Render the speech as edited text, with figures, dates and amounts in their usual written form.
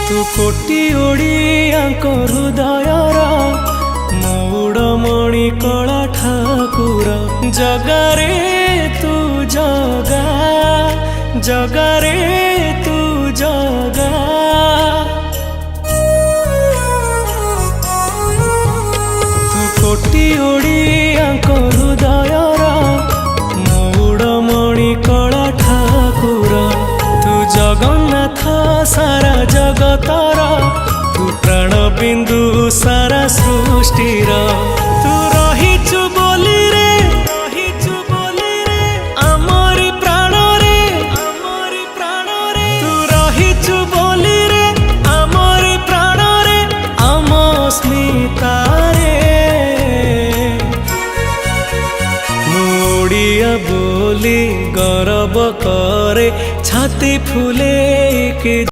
तू कोटी ओडियाको हृदयर मौड़मणि कला ठाकुर जगारे तू जगा जगारे तू जगा तू कोटी ओडियाको हृदयर मौड़मणि कला ठाकुर तू जगन्नाथ सारा जगतर तू प्राण बिंदु सारा सृष्टिर तू रहिचु बोली रे आमरी प्राण रे तू रहिचु बोली रे आमरी प्राण रे आम स्मिता रे ओडिया बोली गर्व करे छाती फुले के